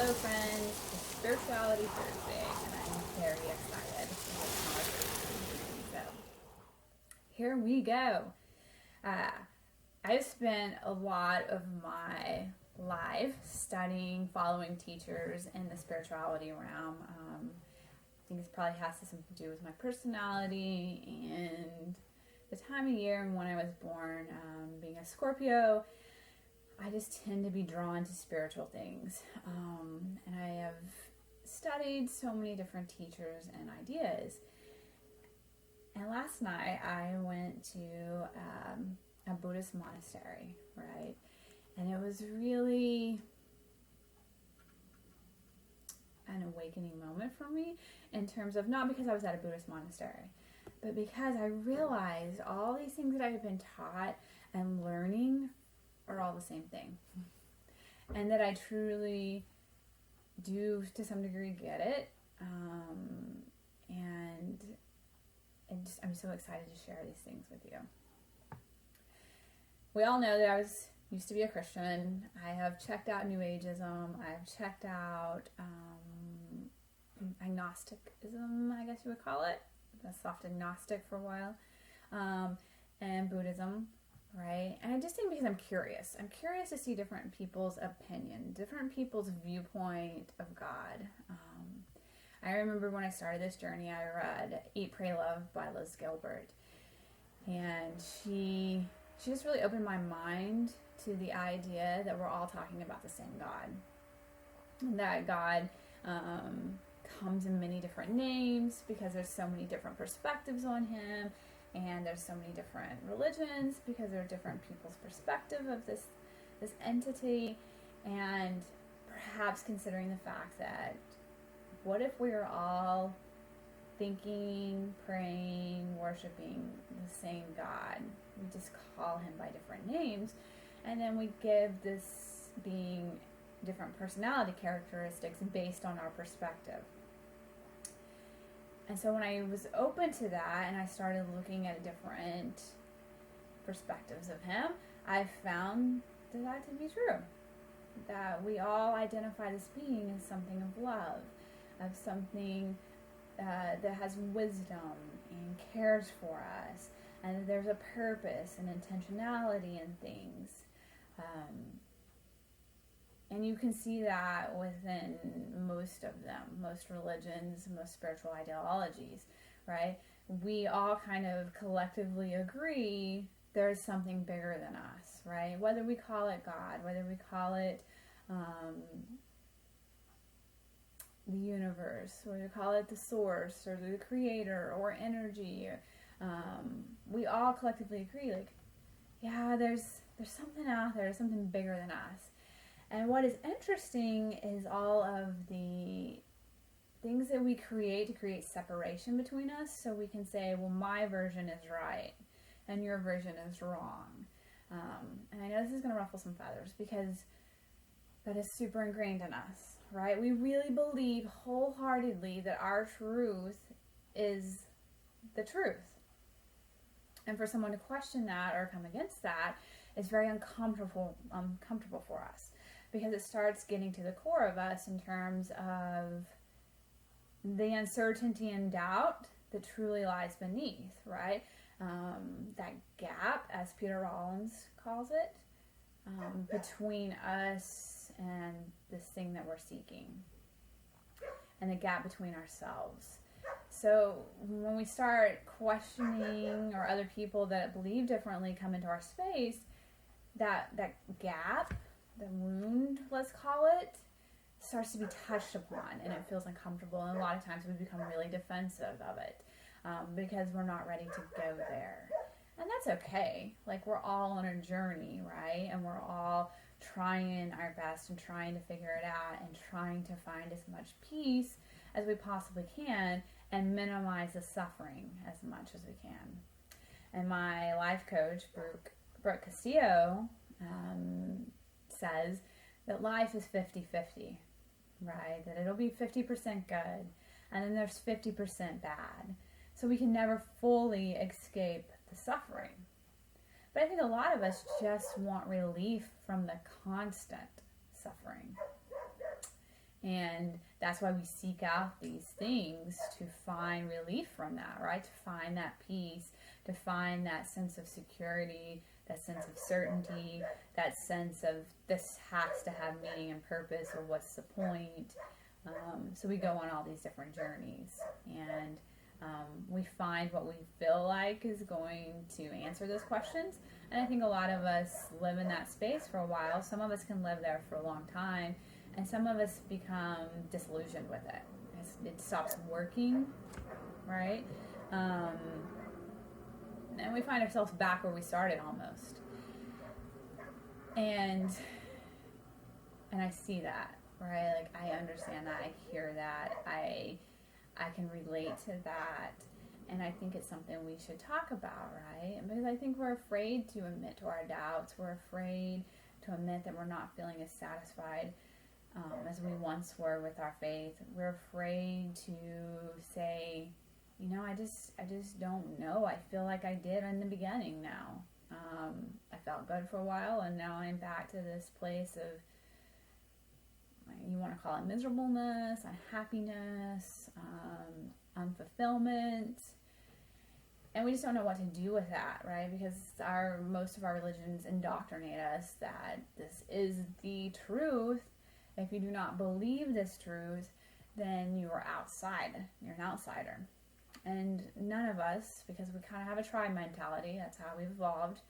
Hello friends, it's Spirituality Thursday and I'm very excited for this conversation. So here we go. I've spent a lot of my life studying, following teachers in the spirituality realm. I think it probably has something to do with my personality and the time of year and when I was born. Being a Scorpio, I just tend to be drawn to spiritual things. And I have studied so many different teachers and ideas. And last night I went to a Buddhist monastery, right? And it was really an awakening moment for me in terms of, not because I was at a Buddhist monastery, but because I realized all these things that I had been taught and learning are all the same thing. And that I truly do, to some degree, get it. And I'm so excited to share these things with you. We all know that I used to be a Christian. I have checked out New Ageism. I've checked out agnosticism, I guess you would call it. A soft agnostic for a while. And Buddhism. Right? And I just think because I'm curious. I'm curious to see different people's opinion, different people's viewpoint of God. I remember when I started this journey, I read Eat, Pray, Love by Liz Gilbert. And she just really opened my mind to the idea that we're all talking about the same God. And that God comes in many different names because there's so many different perspectives on him. And there's so many different religions because there are different people's perspective of this entity, and perhaps considering the fact that what if we are all thinking, praying, worshiping the same God? We just call him by different names, and then we give this being different personality characteristics based on our perspective. And so when I was open to that and I started looking at different perspectives of him, I found that to be true. That we all identify this being as something of love, of something that has wisdom and cares for us, and there's a purpose and intentionality in things. And you can see that within most of them, most religions, most spiritual ideologies, right? We all kind of collectively agree there's something bigger than us, right? Whether we call it God, whether we call it the universe, whether we call it the source or the creator or energy, we all collectively agree, like, yeah, there's something out there, there's something bigger than us. And what is interesting is all of the things that we create to create separation between us, so we can say, well, my version is right and your version is wrong. And I know this is going to ruffle some feathers because that is super ingrained in us, right? We really believe wholeheartedly that our truth is the truth. And for someone to question that or come against that is very uncomfortable for us. Because it starts getting to the core of us in terms of the uncertainty and doubt that truly lies beneath, right? That gap, as Peter Rollins calls it, between us and this thing that we're seeking. And the gap between ourselves. So when we start questioning, or other people that believe differently come into our space, that gap, the wound, let's call it, starts to be touched upon, and it feels uncomfortable, and a lot of times we become really defensive of it because we're not ready to go there. And that's okay. Like, we're all on a journey, right? And we're all trying our best and trying to figure it out and trying to find as much peace as we possibly can and minimize the suffering as much as we can. And my life coach, Brooke Castillo, says that life is 50-50, right? That it'll be 50% good, and then there's 50% bad. So we can never fully escape the suffering. But I think a lot of us just want relief from the constant suffering. And that's why we seek out these things, to find relief from that, right? To find that peace, to find that sense of security, that sense of certainty, that sense of this has to have meaning and purpose, or what's the point? So we go on all these different journeys, and we find what we feel like is going to answer those questions. And I think a lot of us live in that space for a while. Some of us can live there for a long time, and some of us become disillusioned with it. It stops working, right? And we find ourselves back where we started almost. And I see that, right? Like, I understand that, I hear that, I can relate to that, and I think it's something we should talk about, right? Because I think we're afraid to admit to our doubts. We're afraid to admit that we're not feeling as satisfied as we once were with our faith. We're afraid to say, you know, I just don't know. I feel like I did in the beginning now. I felt good for a while, and now I'm back to this place of, you want to call it miserableness, unhappiness, unfulfillment, and we just don't know what to do with that, right? Because most of our religions indoctrinate us that this is the truth. If you do not believe this truth, then you are outside. You're an outsider. And none of us, because we kind of have a tribe mentality, that's how we've evolved,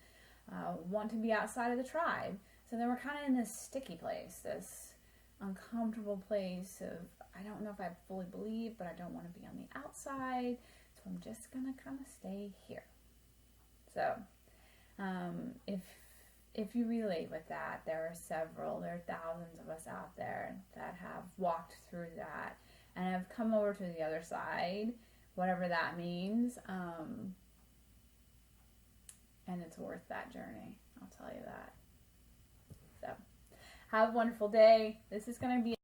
want to be outside of the tribe. So then we're kind of in this sticky place, this uncomfortable place of, I don't know if I fully believe, but I don't want to be on the outside, so I'm just going to kind of stay here. So if you relate with that, there are thousands of us out there that have walked through that and have come over to the other side, whatever that means, and it's worth that journey, I'll tell you that. So have a wonderful day. This is going to be